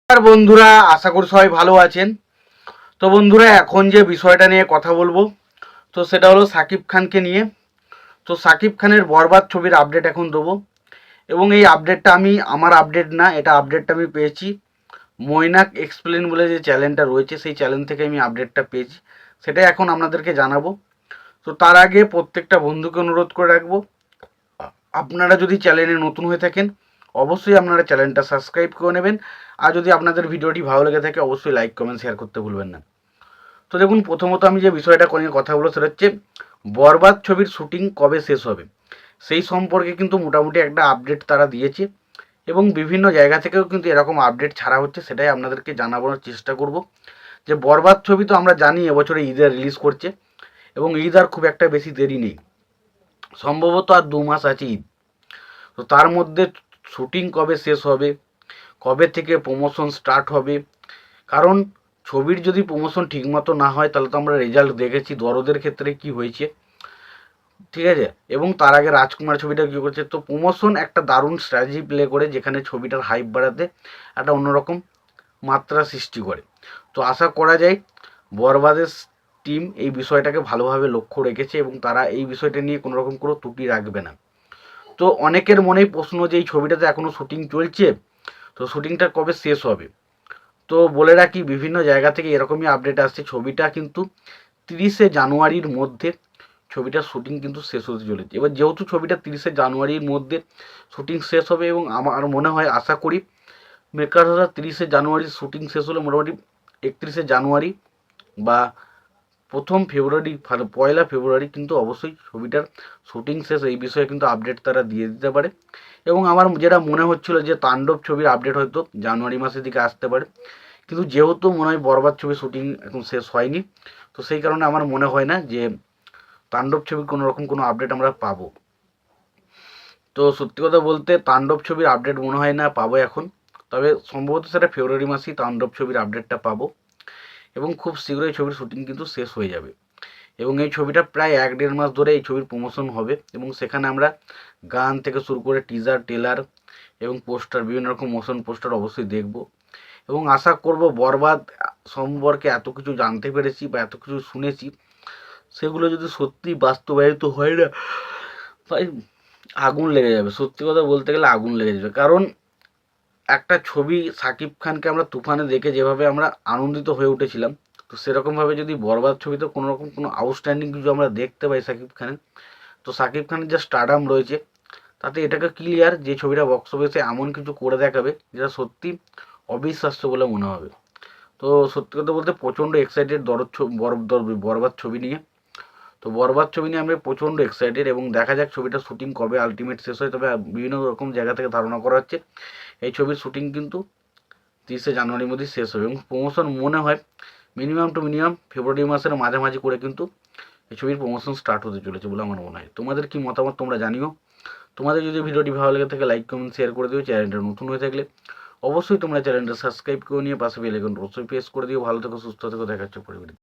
আর বন্ধুরা, আশা করি সবাই ভালো আছেন। তো বন্ধুরা, এখন যে বিষয়টা নিয়ে কথা বলবো, তো সেটা হলো সাকিব খানকে নিয়ে। তো সাকিব খানের বরবাদ ছবির আপডেট এখন দেবো। এবং এই আপডেটটা আমার আপডেট না, এটা আপডেটটা আমি পেয়েছি মৈনাক এক্সপ্লেন বলে যে চ্যানেলটা রয়েছে, সেই চ্যানেল থেকে আমি আপডেটটা পেয়েছি। সেটাই এখন আপনাদেরকে জানাবো। তো তার আগে প্রত্যেকটা বন্ধুকে অনুরোধ করে রাখবো, আপনারা যদি চ্যানেলে নতুন হয়ে থাকেন অবশ্যই আপনারা চ্যানেলটা সাবস্ক্রাইব করে নেবেন। আর যদি আপনাদের ভিডিওটি ভালো লেগে থাকে অবশ্যই লাইক কমেন্ট শেয়ার করতে ভুলবেন না। তো দেখুন, প্রথমত আমি যে বিষয়টা নিয়ে কথা বলবো সেটা হচ্ছে বরবাদ ছবির শুটিং কবে শেষ হবে সেই সম্পর্কে কিন্তু মোটামুটি একটা আপডেট তারা দিয়েছে। এবং বিভিন্ন জায়গা থেকেও কিন্তু এরকম আপডেট ছাড়া হচ্ছে, সেটাই আপনাদেরকে জানানোর চেষ্টা করব। যে বরবাদ ছবি তো আমরা জানি এবছরে ঈদে রিলিজ করছে, এবং ঈদ আর খুব একটা বেশি দেরি নেই, সম্ভবত আর 2 মাস আছে ঈদ। তো তার মধ্যে শুটিং কবে শেষ হবে, কবে থেকে প্রমোশন স্টার্ট হবে, কারণ ছবির যদি প্রমোশন ঠিকমতো না হয় তাহলে তো আমরা রেজাল্ট দেখেছি দরদের ক্ষেত্রে কি হয়েছে, ঠিক আছে। এবং তার আগে রাজকুমার ছবিটা কী করছে, তো প্রমোশন একটা দারুণ স্ট্র্যাটেজি প্লে করে যেখানে ছবিটার হাইপ বাড়াতে একটা অন্যরকম মাত্রা সৃষ্টি করে। তো আশা করা যায় বরবাদের টিম এই বিষয়টাকে ভালোভাবে লক্ষ্য রেখেছে এবং তারা এই বিষয়টা নিয়ে কোনো রকম কোনো ত্রুটি রাখবে না। তো অনেকের মনেই প্রশ্ন যে এই ছবিটাতে এখনও শুটিং চলছে, তো শুটিংটা কবে শেষ হবে। তো বলে রাখি, বিভিন্ন জায়গা থেকে এরকমই আপডেট আসছে, ছবিটা কিন্তু 30শে জানুয়ারির মধ্যে ছবিটার শুটিং কিন্তু শেষ হতে চলেছে। এবার যেহেতু ছবিটা 30শে জানুয়ারির মধ্যে শুটিং শেষ হবে, এবং আমার মনে হয় আশা করি মেকাররা 30শে জানুয়ারির শুটিং শেষ হলে মোটামুটি 31শে জানুয়ারি বা 1ম ফেব্রুয়ারি, 1লা ফেব্রুয়ারি কিন্তু অবশ্যই ছবিটার শুটিং শেষ, এই বিষয়ে কিন্তু আপডেট তারা দিয়ে দিতে পারে। এবং আমার যেটা মনে হচ্ছিল যে তাণ্ডব ছবির আপডেট হয়তো জানুয়ারি মাসের দিকে আসতে পারে, কিন্তু যেহেতু মনে হয় বরবাদ ছবির শুটিং এখন শেষ হয়নি, তো সেই কারণে আমার মনে হয় না যে তাণ্ডব ছবির কোনো রকম কোনো আপডেট আমরা পাবো। তো সত্যি কথা বলতে তাণ্ডব ছবির আপডেট মনে হয় না পাবো এখন, তবে সম্ভবত সেটা ফেব্রুয়ারি মাসেই তাণ্ডব ছবির আপডেটটা পাবো। এবং খুব শীঘ্রই ছবির শুটিং কিন্তু শেষ হয়ে যাবে, এবং এই ছবিটা প্রায় 1-1.5 মাস ধরে এই ছবির প্রমোশন হবে, এবং সেখানে আমরা গান থেকে শুরু করে টিজার, টেলার এবং পোস্টার, বিভিন্ন রকম মোশন পোস্টার অবশ্যই দেখব। এবং আশা করব বরবাদ সম্পর্কে এত কিছু জানতে পেরেছি বা এত কিছু শুনেছি, সেগুলো যদি সত্যি বাস্তবায়িত হয় না ভাই, আগুন লেগে যাবে। সত্যি কথা বলতে গেলে আগুন লেগে যাবে, কারণ একটা ছবি সাকিব খানকে আমরা তুফানে দেখে যেভাবে আমরা আনন্দিত হয়ে উঠেছিলাম, তো সেরকমভাবে যদি বরবাদ ছবিতে কোনো রকম কোনো আউটস্ট্যান্ডিং কিছু আমরা দেখতে পাই সাকিব খানের, তো সাকিব খানের যে স্টারডাম রয়েছে তাতে এটাকে ক্লিয়ার যে ছবিটা বক্স অফিসে এমন কিছু করে দেখাবে যেটা সত্যি অবিশ্বাস্য বলে মনে হবে। তো সত্যি কথা বলতে প্রচণ্ড এক্সাইটেড বরবাদ ছবি নিয়ে। তো বরবাদ ছবি নিয়ে আমরা প্রচণ্ড এক্সাইটেড, এবং দেখা যাক ছবিটার শুটিং কবে আলটিমেট শেষ হয়। তবে বিভিন্ন রকম জায়গা থেকে ধারণা করা হচ্ছে এই ছবির শুটিং কিন্তু 30শে জানুয়ারির মধ্যেই শেষ হবে, এবং প্রমোশন মনে হয় মিনিমাম ফেব্রুয়ারি মাসের মাঝামাঝি করে কিন্তু এই ছবির প্রমোশন স্টার্ট হতে চলেছে বলে আমার মনে হয়। তোমাদের কি মতামত তোমরা জানিও। তোমাদের যদি ভিডিওটি ভালো লেগে থাকে লাইক কমেন্ট শেয়ার করে দিও। চ্যানেলটা নতুন হয়ে থাকলে অবশ্যই তোমরা চ্যানেলটা সাবস্ক্রাইব করে নিয়ে পাশে বেল আইকন অবশ্যই প্রেস করে দিও। ভালো থেকো, সুস্থ থেকো, দেখা হচ্ছে পরে।